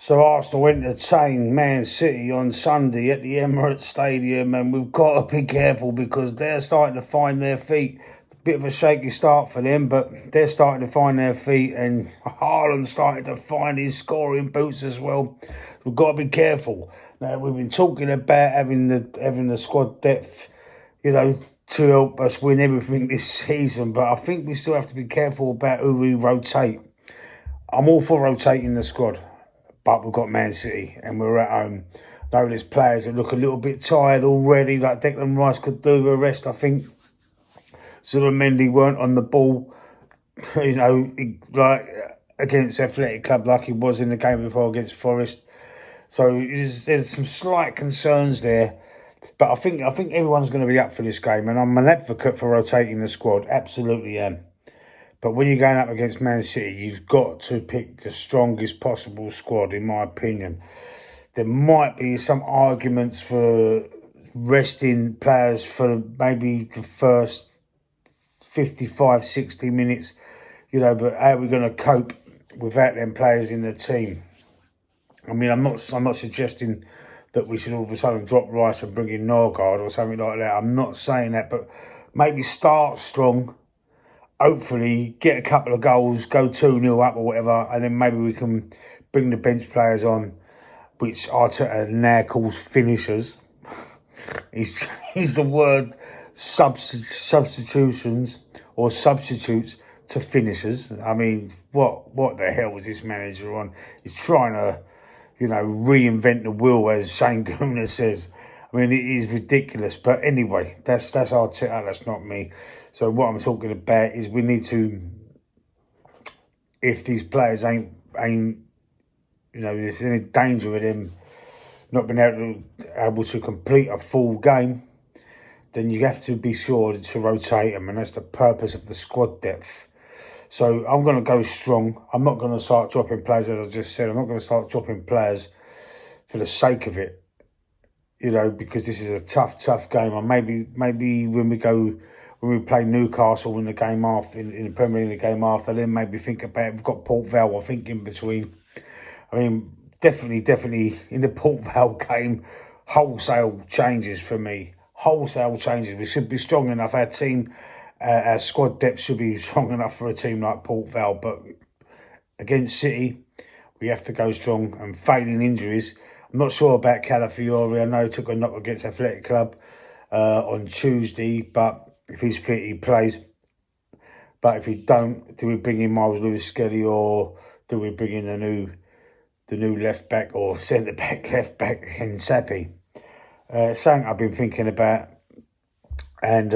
So Arsenal entertain Man City on Sunday at the Emirates Stadium, and we've got to be careful because they're starting to find their feet. It's a bit of a shaky start for them, but they're starting to find their feet, and Haaland's starting to find his scoring boots as well. We've got to be careful. Now, we've been talking about having the squad depth, to help us win everything this season, but I think we still have to be careful about who we rotate. I'm all for rotating the squad, but we've got Man City and we're at home. Though there's players that look a little bit tired already, like Declan Rice could do with a rest. I think Mendy weren't on the ball, like against Athletic Club like he was in the game before against Forest. So there's some slight concerns there. But I think everyone's going to be up for this game, and I'm an advocate for rotating the squad. Absolutely am. But when you're going up against Man City, you've got to pick the strongest possible squad, in my opinion. There might be some arguments for resting players for maybe the first 55, 60 minutes, but how are we going to cope without them players in the team? I mean, I'm not suggesting that we should all of a sudden drop Rice and bring in Norgard or something like that. I'm not saying that, but maybe start strong. Hopefully get a couple of goals, go 2-0 up or whatever, and then maybe we can bring the bench players on, which Arteta now calls finishers. He's the word substitutions or substitutes to finishers. I mean, what the hell is this manager on? He's trying to, reinvent the wheel, as Shane Guna says. I mean, it is ridiculous. But anyway, that's Arteta, that's not me. So what I'm talking about is we need to, if these players ain't there's any danger of them not being able to complete a full game, then you have to be sure to rotate them, and that's the purpose of the squad depth. So I'm going to go strong. I'm not going to start dropping players, as I just said. I'm not going to start dropping players for the sake of it, because this is a tough game. And maybe when we play Newcastle in the game after, in the Premier League, the game after, then maybe think about it. We've got Port Vale, I think, in between. I mean, definitely in the Port Vale game, wholesale changes for me. Wholesale changes. We should be strong enough. Our squad depth should be strong enough for a team like Port Vale. But against City, we have to go strong. And failing injuries, I'm not sure about Calafiori. I know he took a knock against Athletic Club on Tuesday, but if he's fit, he plays. But if he don't, do we bring in Miles Lewis-Skelly, or do we bring in the new left back or centre back, left back, in Sappi? Something I've been thinking about, and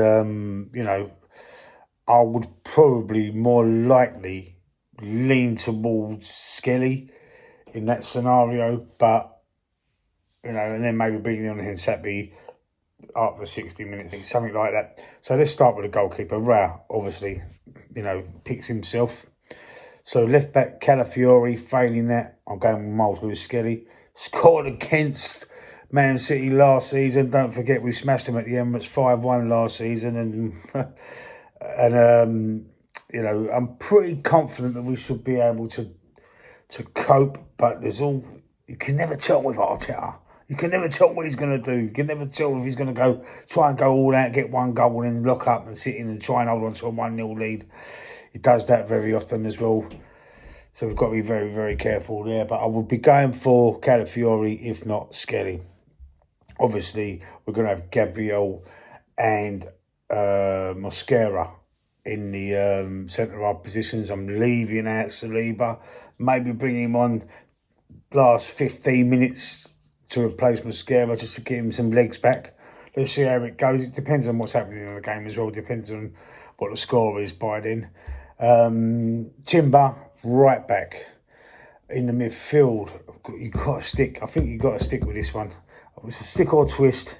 I would probably more likely lean towards Skelly in that scenario, but and then maybe bringing on Hinsappi after 60 minutes, something like that. So let's start with the goalkeeper. Rao, obviously, picks himself. So left back Calafiori, failing that, I'm going with Miles Lewis-Skelly. Scored against Man City last season. Don't forget we smashed them at the Emirates 5-1 last season, and I'm pretty confident that we should be able to cope. But you can never tell with Arteta. You can never tell what he's going to do. You can never tell if he's going to try and go all out, get one goal, and then lock up and sit in and try and hold on to a 1-0 lead. He does that very often as well. So we've got to be very, very careful there. But I would be going for Calafiori, if not Skelly. Obviously, we're going to have Gabriel and Mosquera in the centre-half positions. I'm leaving out Saliba. Maybe bring him on last 15 minutes to replace Mosquera, just to give him some legs back. Let's see how it goes. It depends on what's happening in the game as well. It depends on what the score is by then. Timber, right back. In the midfield, you've got to stick. I think you've got to stick with this one. It's a stick or twist.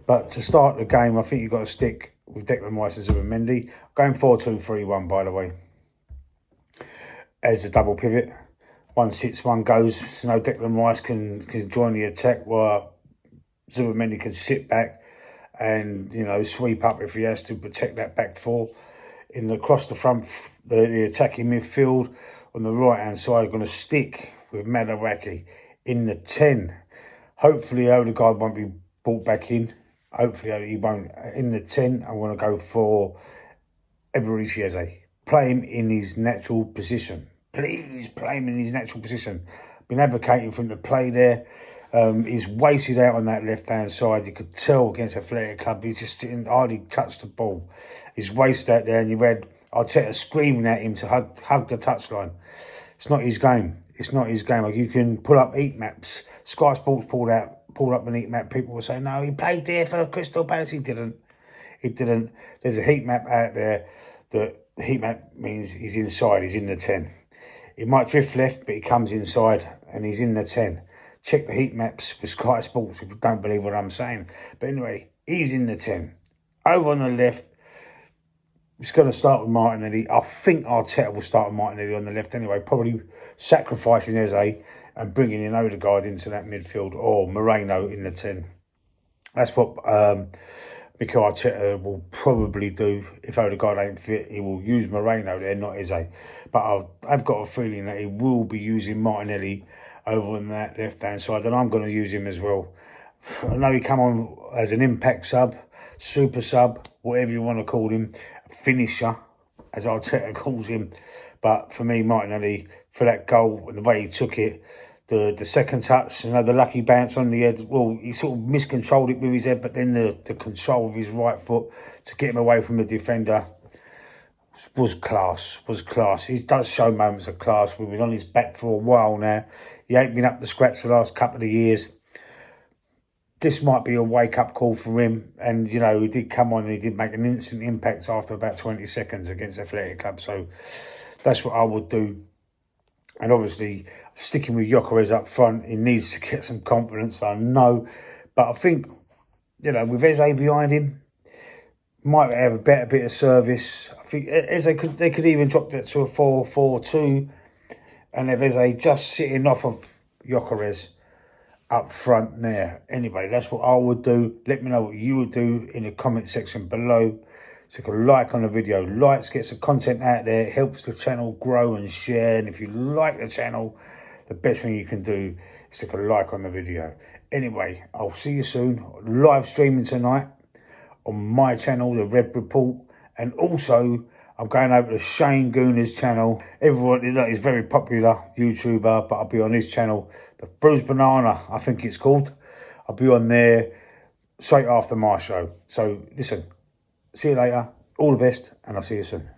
But to start the game, I think you've got to stick with Declan Rice and Mendy. Going 4-2-3-1, by the way. As a double pivot. One sits, one goes. Declan Rice can join the attack, while Zubimendi can sit back and, sweep up if he has to, protect that back four. Across the front, the attacking midfield, on the right-hand side, going to stick with Madueke in the 10. Hopefully Odegaard won't be brought back in. Hopefully he won't. In the 10, I want to go for Eberechi Eze. Play him in his natural position. Please play him in his natural position. Been advocating for him to play there. He's wasted out on that left-hand side. You could tell against Athletic Club. He just didn't hardly touch the ball. He's wasted out there, and you had Arteta screaming at him to hug the touchline. It's not his game. It's not his game. Like, you can pull up heat maps. Sky Sports pulled up an heat map. People will say, no, he played there for Crystal Palace. He didn't. He didn't. There's a heat map out there. The heat map means he's inside. He's in the 10. He might drift left, but he comes inside, and he's in the 10. Check the heat maps for Sky Sports if you don't believe what I'm saying. But anyway, he's in the 10. Over on the left, it's going to start with Martinelli. I think Arteta will start with Martinelli on the left anyway, probably sacrificing Eze and bringing in Odegaard into that midfield, or Moreno in the 10. That's what Mikel Arteta will probably do. If Odegaard ain't fit, he will use Moreno there, not Eze. But I've got a feeling that he will be using Martinelli over on that left-hand side, and I'm going to use him as well. I know he come on as an impact sub, super sub, whatever you want to call him, finisher, as Arteta calls him. But for me, Martinelli, for that goal and the way he took it, the second touch, the lucky bounce on the head, well, he sort of miscontrolled it with his head, but then the control of his right foot to get him away from the defender was class. He does show moments of class. We've been on his back for a while now. He ain't been up to scratch the last couple of years. This might be a wake-up call for him. And, he did come on and he did make an instant impact after about 20 seconds against Athletic Club. So that's what I would do. And obviously, sticking with Gyökeres up front, he needs to get some confidence, I know. But I think, with Eze behind him, might have a better bit of service. I think they could even drop that to a 4-4-2 and have Eze just sitting off of Gyökeres up front there. Anyway, that's what I would do. Let me know what you would do in the comment section below. Stick a like on the video. Likes gets the content out there. It helps the channel grow and share. And if you like the channel, the best thing you can do is stick a like on the video. Anyway, I'll see you soon. Live streaming tonight on my channel, The Red Report. And also, I'm going over to Shane Gooner's channel. Everyone is very popular YouTuber, but I'll be on his channel, The Bruised Banana, I think it's called. I'll be on there straight after my show. So, listen, see you later. All the best, and I'll see you soon.